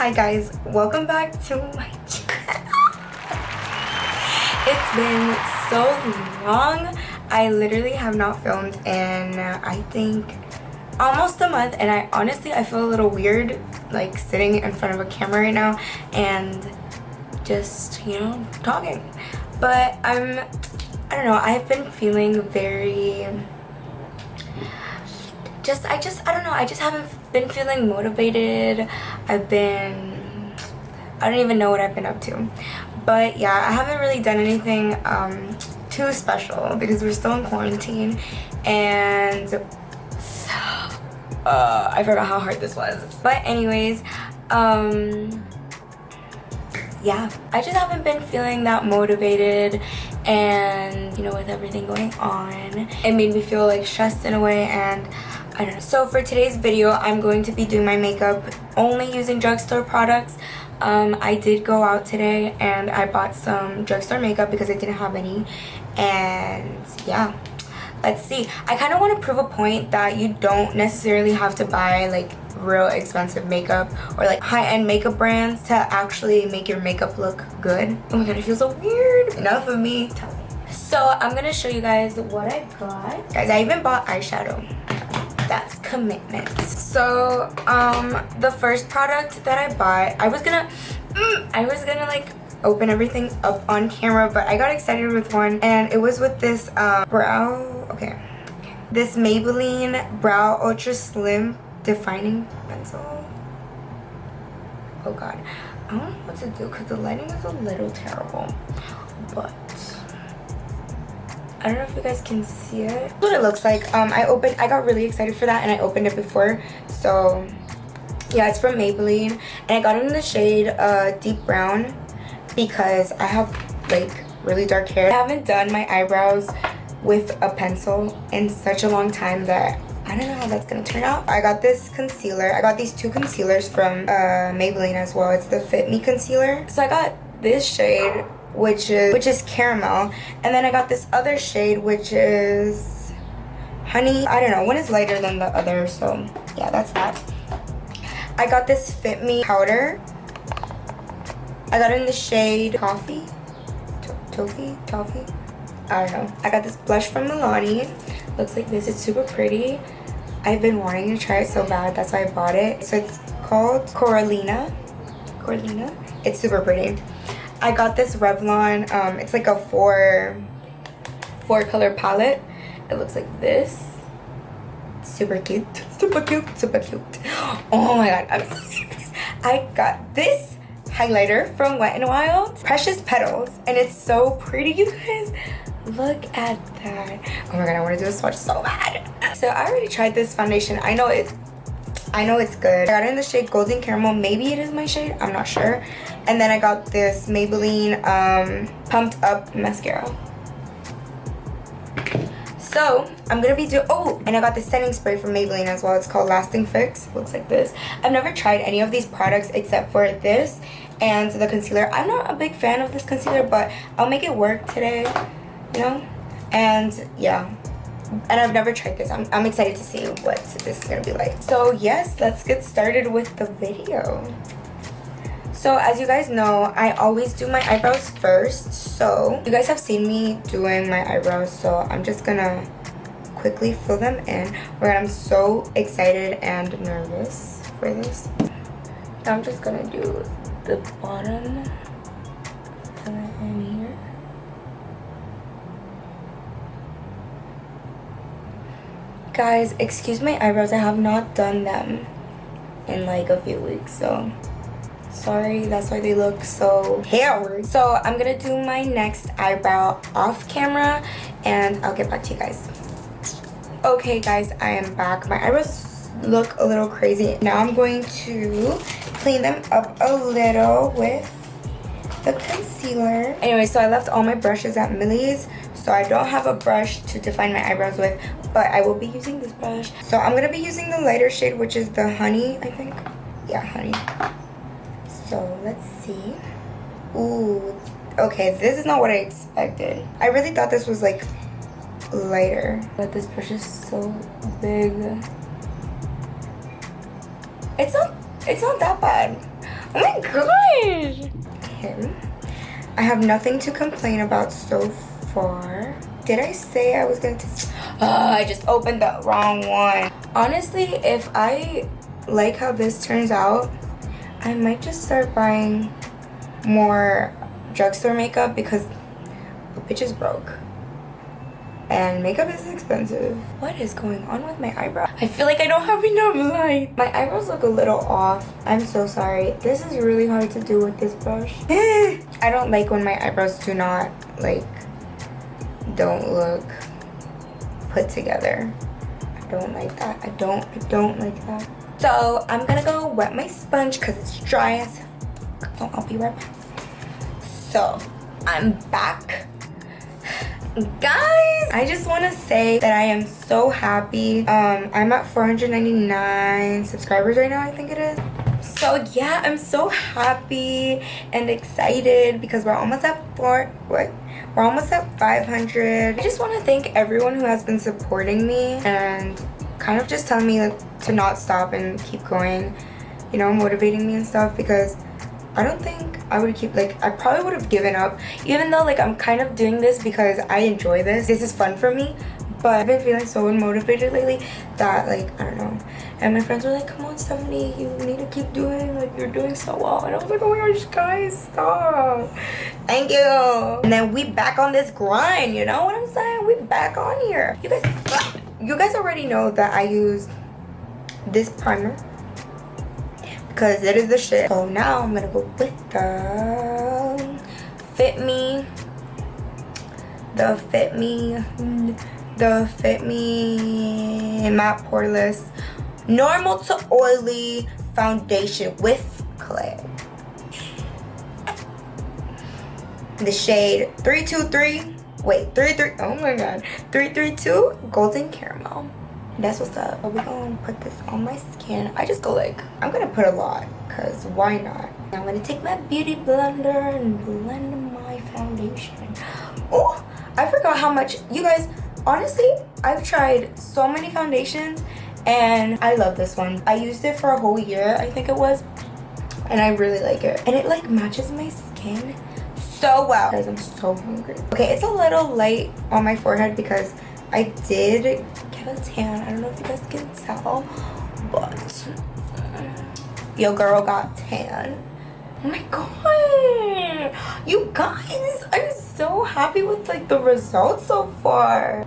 Hi guys, welcome back to my channel. It's been so long. I literally have not filmed in I think almost a month, and I feel a little weird like sitting in front of a camera right now and just, you know, talking. But I don't know, I've been feeling very I don't know, I just haven't been feeling motivated. I don't even know what I've been up to. But yeah, I haven't really done anything too special because we're still in quarantine, and I forgot how hard this was. But anyways, yeah, I just haven't been feeling that motivated, and you know, with everything going on, it made me feel like stressed in a way, and I don't know. So for today's video, I'm going to be doing my makeup only using drugstore products. I did go out today and I bought some drugstore makeup because I didn't have any, and yeah, let's see. I kind of want to prove a point that you don't necessarily have to buy like real expensive makeup or like high-end makeup brands to actually make your makeup look good. Oh my god, it feels so weird. Enough of me telling. So I'm gonna show you guys what I got. Guys, I even bought eyeshadow. That's commitment. So the first product that I bought, I was gonna like open everything up on camera, but I got excited with one, and it was with this this Maybelline Brow Ultra Slim Defining Pencil. Oh god, I don't know what to do because the lighting is a little terrible, but I don't know if you guys can see it. That's what it looks like. I got really excited for that, and I opened it before. So yeah, it's from Maybelline, and I got it in the shade deep brown because I have like really dark hair. I haven't done my eyebrows with a pencil in such a long time that I don't know how that's gonna turn out. I got this concealer. I got these two concealers from Maybelline as well. It's the Fit Me concealer. So I got this shade, which is caramel, and then I got this other shade, which is honey. I don't know, one is lighter than the other, so yeah, that's that. I got this Fit Me powder. I got it in the shade Toffee. I don't know. I got this blush from Milani. Looks like this. It's super pretty. I've been wanting to try it so bad, that's why I bought it. So it's called Coralina. It's super pretty. I got this Revlon, it's like a four color palette. It looks like this. Super cute. Oh my god, I'm so serious. I got this highlighter from Wet n Wild, Precious Petals, and it's so pretty, you guys. Look at that. Oh my god, I want to do a swatch so bad. So I already tried this foundation. I know it's good. I got it in the shade Golden Caramel. Maybe it is my shade, I'm not sure. And then I got this Maybelline Pumped Up mascara. So I'm gonna be doing, and I got this setting spray from Maybelline as well. It's called Lasting Fix. Looks like this. I've never tried any of these products except for this and the concealer. I'm not a big fan of this concealer, but I'll make it work today, you know. And yeah, and I've never tried this. I'm excited to see what this is gonna be like. So yes, let's get started with the video. So as you guys know, I always do my eyebrows first. So you guys have seen me doing my eyebrows, so I'm just gonna quickly fill them in. I'm so excited and nervous for this. Now I'm just gonna do the bottom, fill it in here. Guys, excuse my eyebrows, I have not done them in like a few weeks, so sorry, that's why they look so hairy. So I'm gonna do my next eyebrow off camera, and I'll get back to you guys. Okay guys, I am back. My eyebrows look a little crazy. Now I'm going to clean them up a little with the concealer. Anyway, so I left all my brushes at Millie's, so I don't have a brush to define my eyebrows with, but I will be using this brush. So I'm gonna be using the lighter shade, which is the Honey, I think. Yeah, Honey. So let's see. Ooh, okay, this is not what I expected. I really thought this was like lighter, but this brush is so big. It's not that bad. Oh my gosh! Okay. I have nothing to complain about so far. Did I say I was going to... I just opened the wrong one. Honestly, if I like how this turns out, I might just start buying more drugstore makeup because the bitch is broke. And makeup is expensive. What is going on with my eyebrow? I feel like I don't have enough light. My eyebrows look a little off. I'm so sorry. This is really hard to do with this brush. I don't like when my eyebrows do not, like, don't look put together. I don't like that. I don't like that. So I'm gonna go wet my sponge because it's dry as fuck. So I'll be right back. So I'm back. Guys, I just want to say that I am so happy. I'm at 499 subscribers right now, I think it is. So yeah, I'm so happy and excited because we're almost at we're almost at 500. I just want to thank everyone who has been supporting me and kind of just telling me to not stop and keep going, you know, motivating me and stuff, because I don't think I would keep, like, I probably would have given up, even though, like, I'm kind of doing this because I enjoy this. This is fun for me, but I've been feeling so unmotivated lately that, like, I don't know. And my friends were like, come on, Stephanie, you need to keep doing, like, you're doing so well. And I was like, oh my gosh, guys, stop. Thank you. And then we back on this grind, you know what I'm saying? We back on here. You guys already know that I use this primer because it is the shit. So now I'm gonna go with the Fit Me matte poreless normal to oily foundation with clay. The shade 323. Wait, 33. Oh my god, 332 golden caramel. That's what's up. So we're gonna put this on my skin. I just go like, I'm gonna put a lot because why not? Now I'm gonna take my beauty blender and blend my foundation. Oh, I forgot how much, you guys, honestly, I've tried so many foundations and I love this one. I used it for a whole year, I think it was, and I really like it. And it like matches my skin so well. Guys, I'm so hungry. Okay, it's a little light on my forehead because I did get a tan. I don't know if you guys can tell, but your girl got tan. Oh my god, you guys, I'm so happy with like the results so far.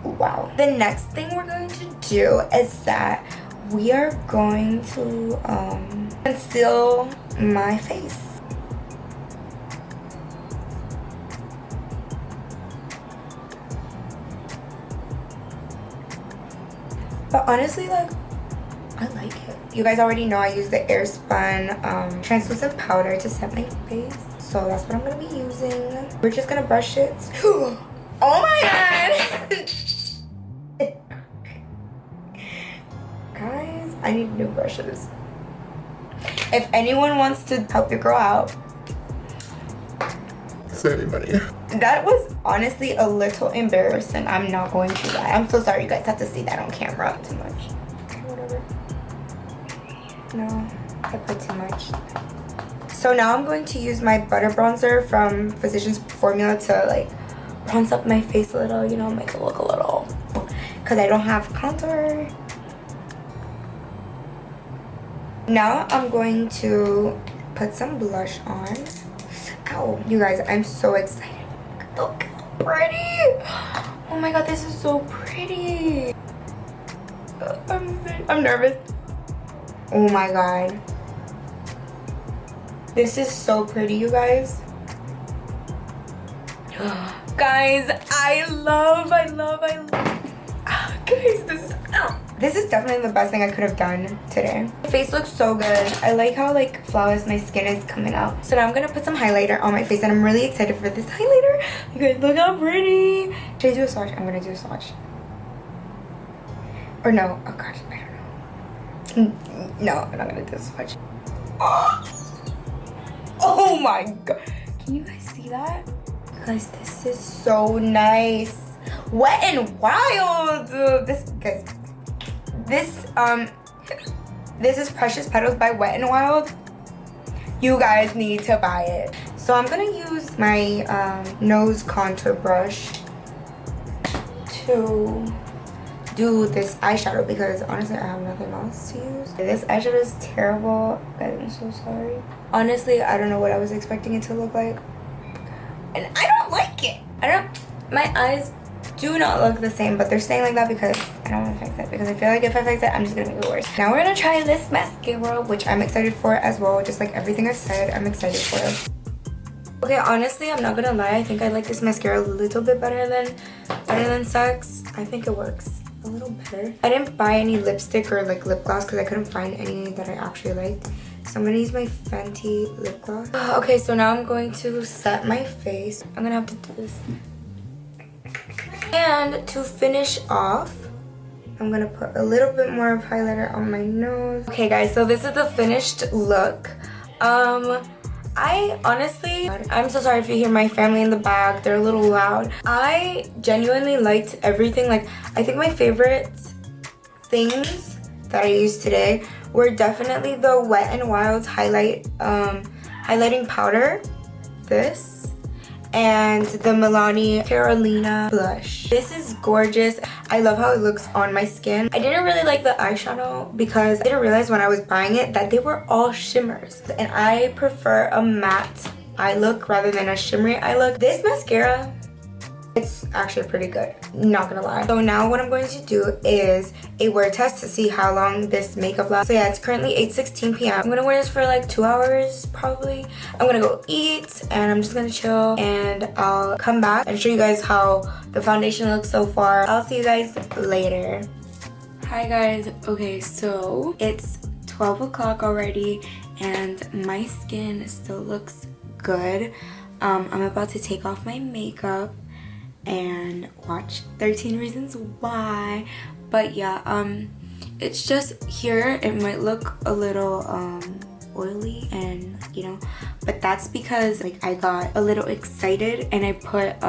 Wow. The next thing we're going to do is that we are going to conceal my face. But honestly, like, I like it. You guys already know I use the Airspun translucent powder to set my face. So that's what I'm going to be using. We're just going to brush it. Oh my god! Guys, I need new brushes. If anyone wants to help your girl out, save me money. That was honestly a little embarrassing. I'm not going to lie. I'm so sorry you guys have to see that on camera. Too much. Okay, whatever. No, I put too much. So now I'm going to use my butter bronzer from Physicians Formula to like bronze up my face a little, you know, make it look a little, because I don't have contour. Now I'm going to put some blush on. Ow. You guys, I'm so excited. Look how pretty. Oh my god, this is so pretty. I'm nervous. Oh my god. This is so pretty, you guys. Guys, I love. Guys, this is definitely the best thing I could have done today. My face looks so good. I like how like flawless my skin is coming out. So now I'm gonna put some highlighter on my face and I'm really excited for this highlighter. You guys, look how pretty. Should I do a swatch? I'm gonna do a swatch. Or no, oh gosh, I don't know. No, I'm not gonna do a swatch. Oh my god. Can you guys see that? Guys, this is so nice. Wet and Wild. This, guys, this This is Precious Petals by Wet n Wild. You guys need to buy it. So I'm gonna use my nose contour brush to do this eyeshadow because honestly I have nothing else to use. This eyeshadow is terrible, guys. I'm so sorry. Honestly, I don't know what I was expecting it to look like, and I don't like it. My eyes do not look the same, but they're staying like that because I don't want to fix it, because I feel like if I fix it, I'm just gonna make it worse. Now we're gonna try this mascara, which I'm excited for as well. Just like everything I've said, I'm excited for it. Okay, honestly, I'm not gonna lie, I think I like this mascara a little bit better than Sex. I think it works a little better. I didn't buy any lipstick or like lip gloss because I couldn't find any that I actually liked. So I'm gonna use my Fenty lip gloss. Okay, so now I'm going to set my face. I'm gonna have to do this. And to finish off, I'm gonna put a little bit more of highlighter on my nose. Okay guys, so this is the finished look. I honestly, I'm so sorry if you hear my family in the back, they're a little loud. I genuinely liked everything. Like, I think my favorite things that I used today were definitely the Wet n Wild's highlighting powder, this, and the Milani Carolina blush. This is gorgeous. I love how it looks on my skin. I didn't really like the eyeshadow because I didn't realize when I was buying it that they were all shimmers, and I prefer a matte eye look rather than a shimmery eye look. This mascara, it's actually pretty good, not gonna lie. So now what I'm going to do is a wear test to see how long this makeup lasts. So yeah, it's currently 8:16 p.m. I'm gonna wear this for like 2 hours probably. I'm gonna go eat and I'm just gonna chill, and I'll come back and show you guys how the foundation looks so far. I'll see you guys later. Hi guys. Okay, so it's 12 o'clock already and my skin still looks good. I'm about to take off my makeup and watch 13 Reasons Why. But yeah, it's just here it might look a little oily, and you know, but that's because like I got a little excited and I put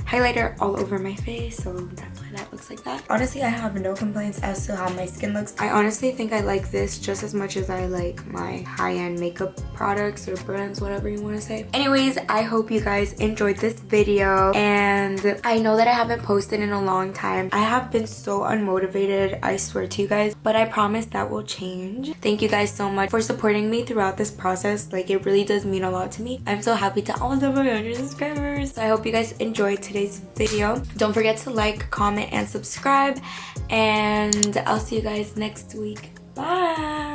highlighter all over my face, so that's why that looks like that. Honestly, I have no complaints as to how my skin looks. I honestly think I like this just as much as I like my high-end makeup products or brands, whatever you want to say. Anyways, I hope you guys enjoyed this video, and I know that I haven't posted in a long time. I have been so unmotivated, I swear to you guys, but I promise that will change. Thank you guys so much for supporting me throughout this process. Like, it really does mean a lot to me. I'm so happy to almost have 100 subscribers. So I hope you guys enjoyed today's video. Don't forget to like, comment, and subscribe, and I'll see you guys next week. Bye.